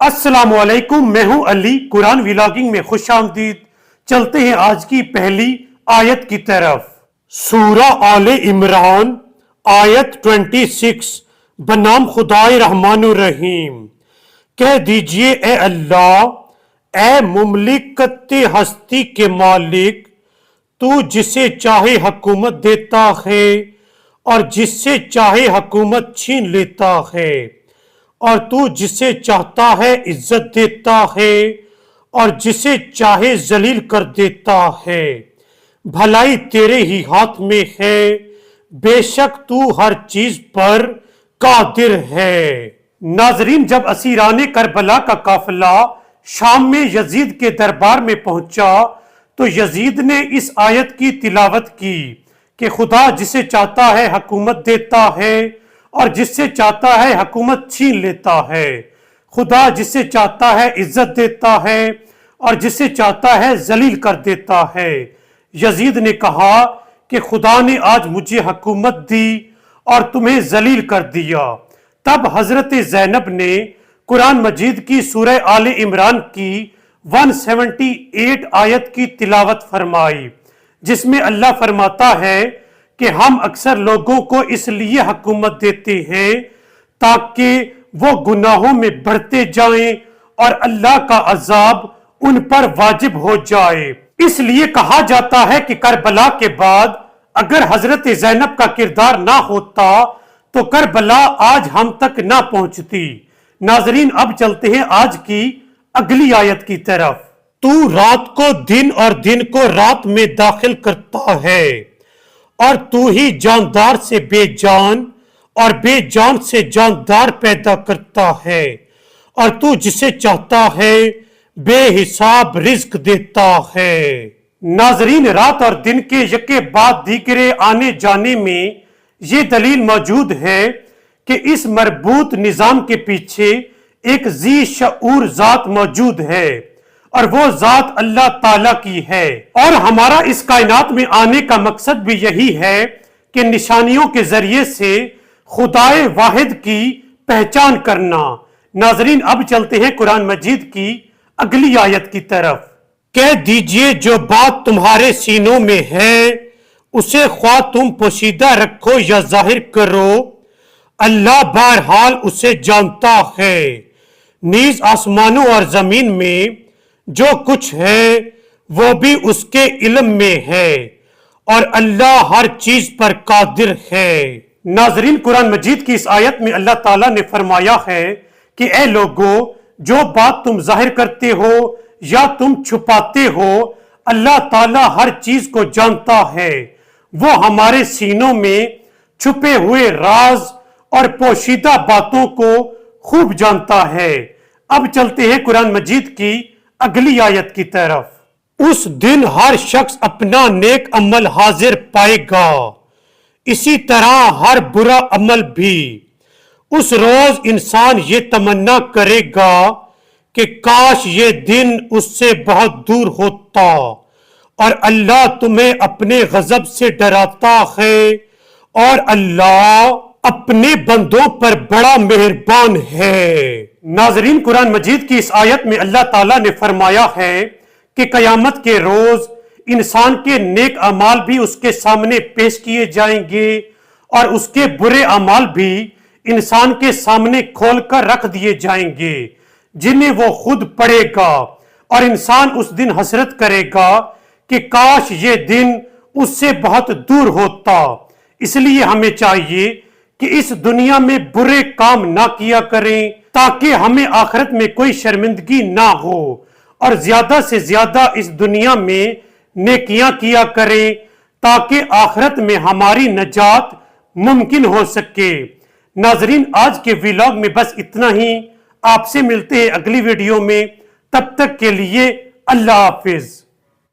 السلام علیکم، میں ہوں علی۔ قرآن ولاگنگ میں خوش آمدید۔ چلتے ہیں آج کی پہلی آیت کی طرف۔ سورہ آل عمران آیت 26 بنام خدائے رحمان الرحیم۔ کہہ دیجئے اے اللہ، اے مملکت ہستی کے مالک، تو جسے چاہے حکومت دیتا ہے اور جس سے چاہے حکومت چھین لیتا ہے، اور تو جسے چاہتا ہے عزت دیتا ہے اور جسے چاہے ذلیل کر دیتا ہے۔ بھلائی تیرے ہی ہاتھ میں ہے، بے شک تو ہر چیز پر قادر ہے۔ ناظرین، جب اسیران کربلا کا قافلہ شام میں یزید کے دربار میں پہنچا تو یزید نے اس آیت کی تلاوت کی کہ خدا جسے چاہتا ہے حکومت دیتا ہے اور جس سے چاہتا ہے حکومت چھین لیتا ہے۔ خدا جسے چاہتا ہے عزت دیتا ہے اور جسے چاہتا ہے ذلیل کر دیتا ہے۔ یزید نے کہا کہ خدا نے آج مجھے حکومت دی اور تمہیں ذلیل کر دیا۔ تب حضرت زینب نے قرآن مجید کی سورہ آل عمران کی 178 آیت کی تلاوت فرمائی، جس میں اللہ فرماتا ہے کہ ہم اکثر لوگوں کو اس لیے حکومت دیتے ہیں تاکہ وہ گناہوں میں بڑھتے جائیں اور اللہ کا عذاب ان پر واجب ہو جائے۔ اس لیے کہا جاتا ہے کہ کربلا کے بعد اگر حضرت زینب کا کردار نہ ہوتا تو کربلا آج ہم تک نہ پہنچتی۔ ناظرین، اب چلتے ہیں آج کی اگلی آیت کی طرف۔ تو رات کو دن اور دن کو رات میں داخل کرتا ہے، اور تو ہی جاندار سے بے جان اور بے جان سے جاندار پیدا کرتا ہے، اور تو جسے چاہتا ہے بے حساب رزق دیتا ہے۔ ناظرین، رات اور دن کے یکے بعد دیگرے آنے جانے میں یہ دلیل موجود ہے کہ اس مربوط نظام کے پیچھے ایک ذی شعور ذات موجود ہے، اور وہ ذات اللہ تعالیٰ کی ہے۔ اور ہمارا اس کائنات میں آنے کا مقصد بھی یہی ہے کہ نشانیوں کے ذریعے سے خدائے واحد کی پہچان کرنا۔ ناظرین، اب چلتے ہیں قرآن مجید کی اگلی آیت کی طرف۔ کہہ دیجئے جو بات تمہارے سینوں میں ہے اسے خواہ تم پوشیدہ رکھو یا ظاہر کرو، اللہ بہرحال اسے جانتا ہے۔ نیز آسمانوں اور زمین میں جو کچھ ہے وہ بھی اس کے علم میں ہے، اور اللہ ہر چیز پر قادر ہے۔ ناظرین، قرآن مجید کی اس آیت میں اللہ تعالیٰ نے فرمایا ہے کہ اے لوگو، جو بات تم ظاہر کرتے ہو یا تم چھپاتے ہو، اللہ تعالیٰ ہر چیز کو جانتا ہے۔ وہ ہمارے سینوں میں چھپے ہوئے راز اور پوشیدہ باتوں کو خوب جانتا ہے۔ اب چلتے ہیں قرآن مجید کی اگلی آیت کی طرف۔ اس دن ہر شخص اپنا نیک عمل حاضر پائے گا، اسی طرح ہر برا عمل بھی۔ اس روز انسان یہ تمنا کرے گا کہ کاش یہ دن اس سے بہت دور ہوتا، اور اللہ تمہیں اپنے غضب سے ڈراتا ہے، اور اللہ اپنے بندوں پر بڑا مہربان ہے۔ ناظرین، قرآن مجید کی اس آیت میں اللہ تعالیٰ نے فرمایا ہے کہ قیامت کے روز انسان کے نیک اعمال بھی اس کے سامنے پیش کیے جائیں گے، اور اس کے برے اعمال بھی انسان کے سامنے کھول کر رکھ دیے جائیں گے، جنہیں وہ خود پڑھے گا، اور انسان اس دن حسرت کرے گا کہ کاش یہ دن اس سے بہت دور ہوتا۔ اس لیے ہمیں چاہیے کہ اس دنیا میں برے کام نہ کیا کریں تاکہ ہمیں آخرت میں کوئی شرمندگی نہ ہو، اور زیادہ سے زیادہ اس دنیا میں نیکیاں کیا کریں تاکہ آخرت میں ہماری نجات ممکن ہو سکے۔ ناظرین، آج کے ویلاگ میں بس اتنا ہی۔ آپ سے ملتے ہیں اگلی ویڈیو میں، تب تک کے لیے اللہ حافظ۔